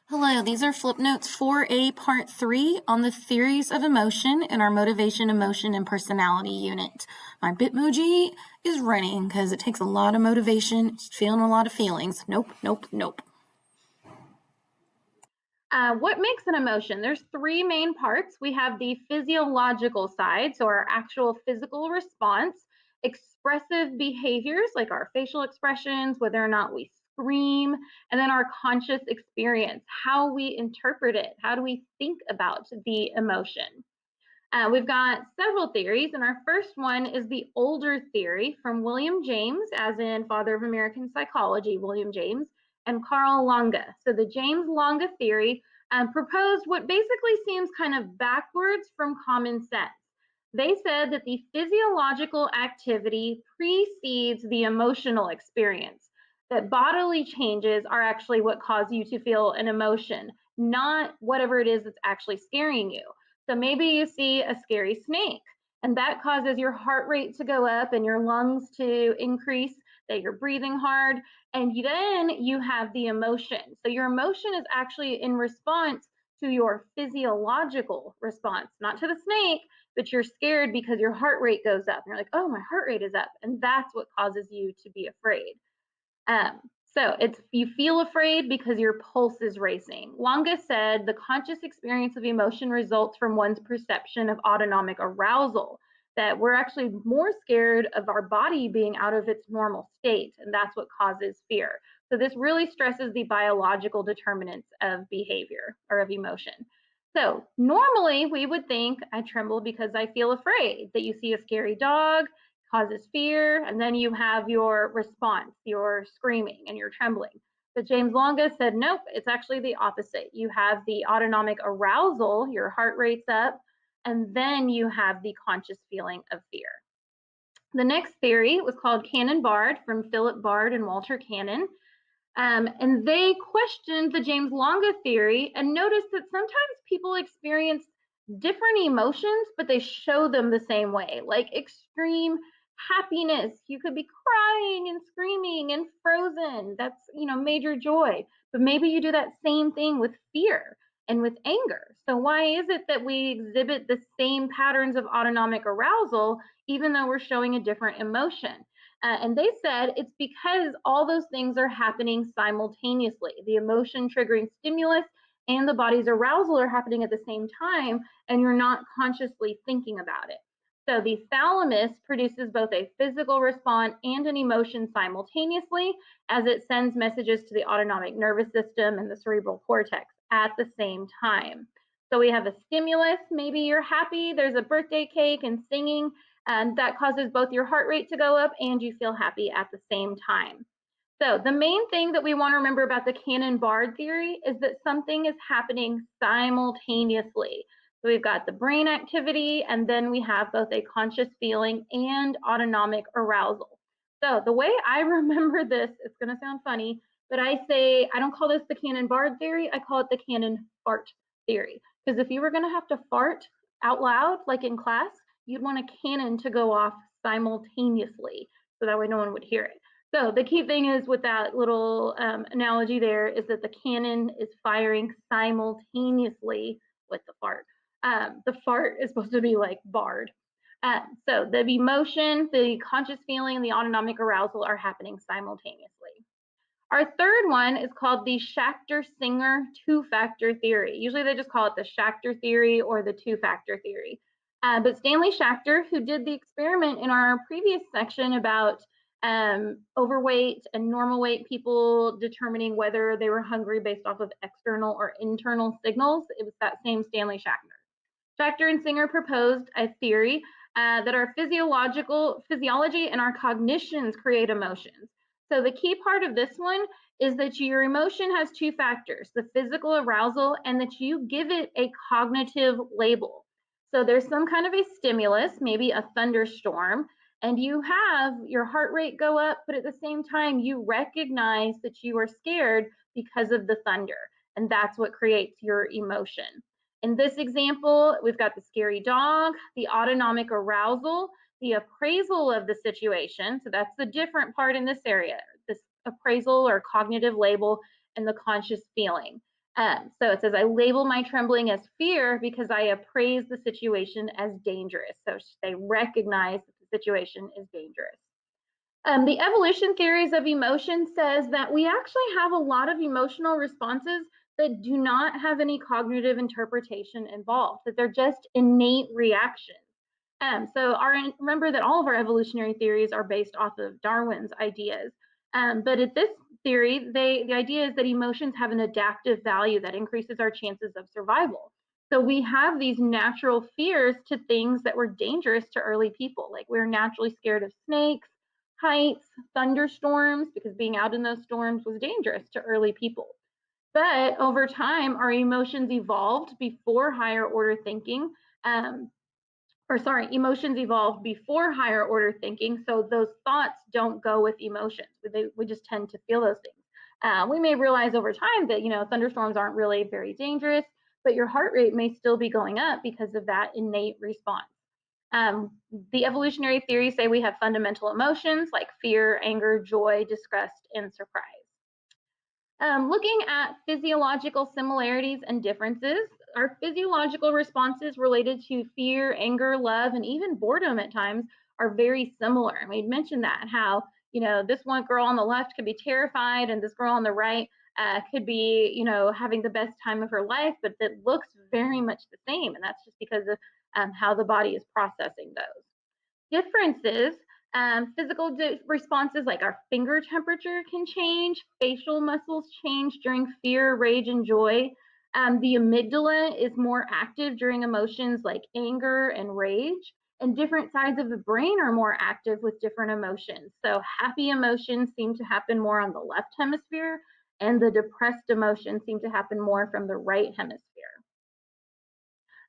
Hello, these are flip notes 4A part 3 on the theories of emotion in our motivation, emotion, and personality unit. My Bitmoji is running because it takes a lot of motivation, feeling a lot of feelings. Nope. What makes an emotion? There's three main parts. We have the physiological side, so our actual physical response, expressive behaviors like our facial expressions, whether or not we scream, and then our conscious experience, how we interpret it, how do we think about the emotion. We've got several theories, and our first one is the older theory from William James, as in father of American psychology, William James, and Carl Lange. So the James Lange theory proposed what basically seems kind of backwards from common sense. They said that the physiological activity precedes the emotional experience, that bodily changes are actually what cause you to feel an emotion, not whatever it is that's actually scaring you. So maybe you see a scary snake, and that causes your heart rate to go up and your lungs to increase, that you're breathing hard, and then you have the emotion. So your emotion is actually in response to your physiological response, not to the snake, but you're scared because your heart rate goes up. And you're like, oh, my heart rate is up. And that's what causes you to be afraid. So it's you feel afraid because your pulse is racing. Lange said the conscious experience of emotion results from one's perception of autonomic arousal, that we're actually more scared of our body being out of its normal state, and that's what causes fear. So this really stresses the biological determinants of behavior or of emotion. So normally we would think I tremble because I feel afraid, that you see a scary dog, causes fear, and then you have your response, your screaming and your trembling. But James Lange said, nope, it's actually the opposite. You have the autonomic arousal, your heart rate's up, and then you have the conscious feeling of fear. The next theory was called Cannon-Bard from Philip Bard and Walter Cannon. And they questioned the James Lange theory and noticed that sometimes people experience different emotions, but they show them the same way, like extreme happiness. You could be crying and screaming and frozen. That's, major joy. But maybe you do that same thing with fear and with anger. So why is it that we exhibit the same patterns of autonomic arousal, even though we're showing a different emotion? And they said it's because all those things are happening simultaneously. The emotion triggering stimulus and the body's arousal are happening at the same time, and you're not consciously thinking about it. So the thalamus produces both a physical response and an emotion simultaneously as it sends messages to the autonomic nervous system and the cerebral cortex at the same time. So we have a stimulus, maybe you're happy, there's a birthday cake and singing, and that causes both your heart rate to go up and you feel happy at the same time. So the main thing that we want to remember about the Cannon-Bard theory is that something is happening simultaneously. So we've got the brain activity, and then we have both a conscious feeling and autonomic arousal. So the way I remember this, it's going to sound funny, but I don't call this the Cannon-Bard theory, I call it the Cannon-Fart theory. Because if you were going to have to fart out loud, like in class, you'd want a cannon to go off simultaneously, so that way no one would hear it. So the key thing is with that little analogy there is that the cannon is firing simultaneously with the fart. The fart is supposed to be like barred. So the emotion, the conscious feeling, and the autonomic arousal are happening simultaneously. Our third one is called the Schachter-Singer two-factor theory. Usually they just call it the Schachter theory or the two-factor theory. But Stanley Schachter, who did the experiment in our previous section about overweight and normal weight people determining whether they were hungry based off of external or internal signals, it was that same Stanley Schachter. Schachter and Singer proposed a theory that our physiology and our cognitions create emotions. So the key part of this one is that your emotion has two factors, the physical arousal and that you give it a cognitive label. So there's some kind of a stimulus, maybe a thunderstorm, and you have your heart rate go up, but at the same time, you recognize that you are scared because of the thunder. And that's what creates your emotion. In this example, we've got the scary dog, the autonomic arousal, the appraisal of the situation. So that's the different part in this area, this appraisal or cognitive label, and the conscious feeling. So it says, I label my trembling as fear because I appraise the situation as dangerous. So they recognize that the situation is dangerous. The evolution theories of emotion says that we actually have a lot of emotional responses that do not have any cognitive interpretation involved, that they're just innate reactions. Remember that all of our evolutionary theories are based off of Darwin's ideas. But at this theory, the idea is that emotions have an adaptive value that increases our chances of survival. So we have these natural fears to things that were dangerous to early people. Like we're naturally scared of snakes, heights, thunderstorms, because being out in those storms was dangerous to early people. But over time, our emotions evolved before higher order thinking. Emotions evolved before higher order thinking. So those thoughts don't go with emotions. We just tend to feel those things. We may realize over time that, thunderstorms aren't really very dangerous, but your heart rate may still be going up because of that innate response. Um, the evolutionary theories say we have fundamental emotions like fear, anger, joy, disgust, and surprise. Looking at physiological similarities and differences, our physiological responses related to fear, anger, love, and even boredom at times are very similar. And we mentioned that how, this one girl on the left could be terrified and this girl on the right could be, having the best time of her life, but that looks very much the same. And that's just because of how the body is processing those differences. Physical responses like our finger temperature can change, facial muscles change during fear, rage, and joy. The amygdala is more active during emotions like anger and rage, and different sides of the brain are more active with different emotions. So happy emotions seem to happen more on the left hemisphere, and the depressed emotions seem to happen more from the right hemisphere.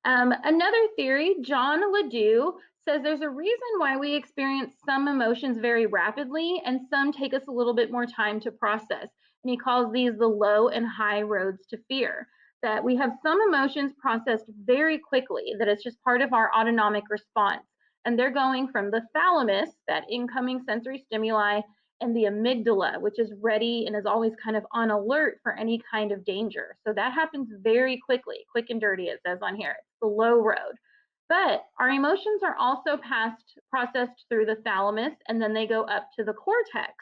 Another theory, John Ledoux, says there's a reason why we experience some emotions very rapidly and some take us a little bit more time to process. And he calls these the low and high roads to fear. That we have some emotions processed very quickly, that it's just part of our autonomic response. And they're going from the thalamus, that incoming sensory stimuli, and the amygdala, which is ready and is always kind of on alert for any kind of danger. So that happens very quickly, quick and dirty, it says on here. It's the low road. But our emotions are also processed through the thalamus, and then they go up to the cortex,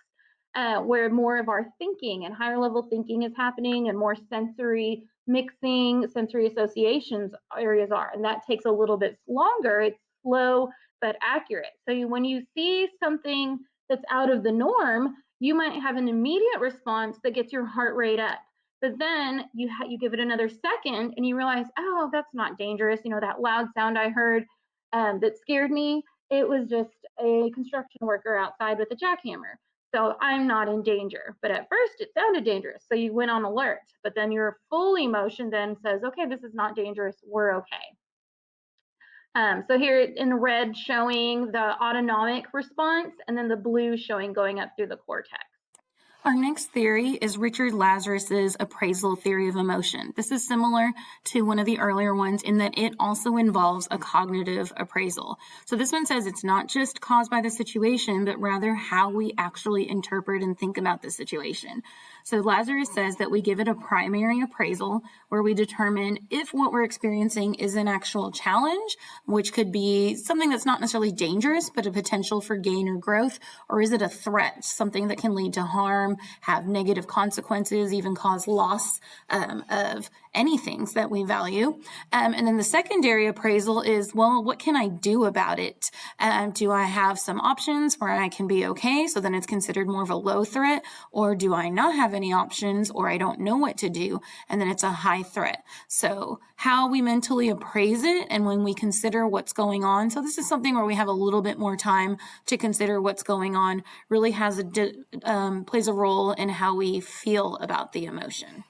where more of our thinking and higher level thinking is happening and more sensory mixing, sensory associations areas are. And that takes a little bit longer. It's slow but accurate. So when you see something that's out of the norm, you might have an immediate response that gets your heart rate up. But then you give it another second and you realize, oh, that's not dangerous. That loud sound I heard that scared me, it was just a construction worker outside with a jackhammer. So I'm not in danger. But at first it sounded dangerous. So you went on alert. But then your full emotion then says, okay, this is not dangerous. We're okay. So here in red showing the autonomic response, and then the blue showing going up through the cortex. Our next theory is Richard Lazarus's appraisal theory of emotion. This is similar to one of the earlier ones in that it also involves a cognitive appraisal. So this one says it's not just caused by the situation, but rather how we actually interpret and think about the situation. So Lazarus says that we give it a primary appraisal where we determine if what we're experiencing is an actual challenge, which could be something that's not necessarily dangerous, but a potential for gain or growth, or is it a threat, something that can lead to harm, have negative consequences, even cause loss of any things that we value. And then the secondary appraisal is, well, what can I do about it? Do I have some options where I can be okay? So then it's considered more of a low threat, or do I not have any options, or I don't know what to do? And then it's a high threat. So how we mentally appraise it and when we consider what's going on. So this is something where we have a little bit more time to consider what's going on, really has plays a role in how we feel about the emotion.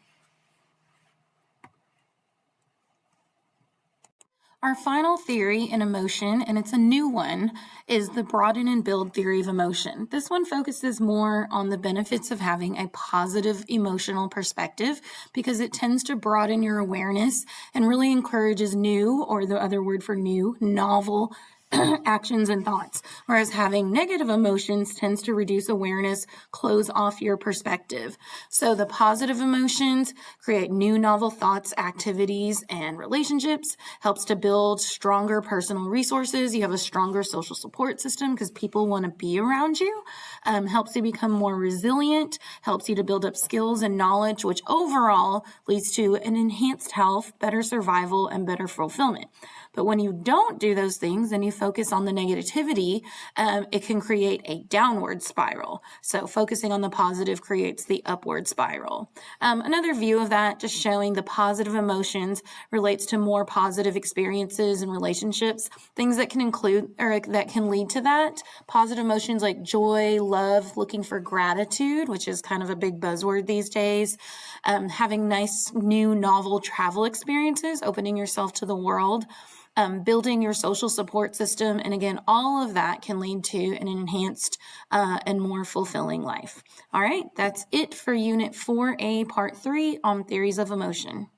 Our final theory in emotion, and it's a new one, is the broaden and build theory of emotion. This one focuses more on the benefits of having a positive emotional perspective because it tends to broaden your awareness and really encourages new, or the other word for new, novel actions and thoughts, whereas having negative emotions tends to reduce awareness, close off your perspective. So the positive emotions create new novel thoughts, activities, and relationships, helps to build stronger personal resources. You have a stronger social support system because people want to be around you, helps you become more resilient, helps you to build up skills and knowledge, which overall leads to an enhanced health, better survival, and better fulfillment. But when you don't do those things and you focus on the negativity, it can create a downward spiral. So focusing on the positive creates the upward spiral. Another view of that, just showing the positive emotions relates to more positive experiences and relationships, things that can include or that can lead to that. Positive emotions like joy, love, looking for gratitude, which is kind of a big buzzword these days, having nice, new, novel travel experiences, opening yourself to the world, building your social support system. And again, all of that can lead to an enhanced and more fulfilling life. All right, that's it for Unit 4A, Part 3 on Theories of Emotion.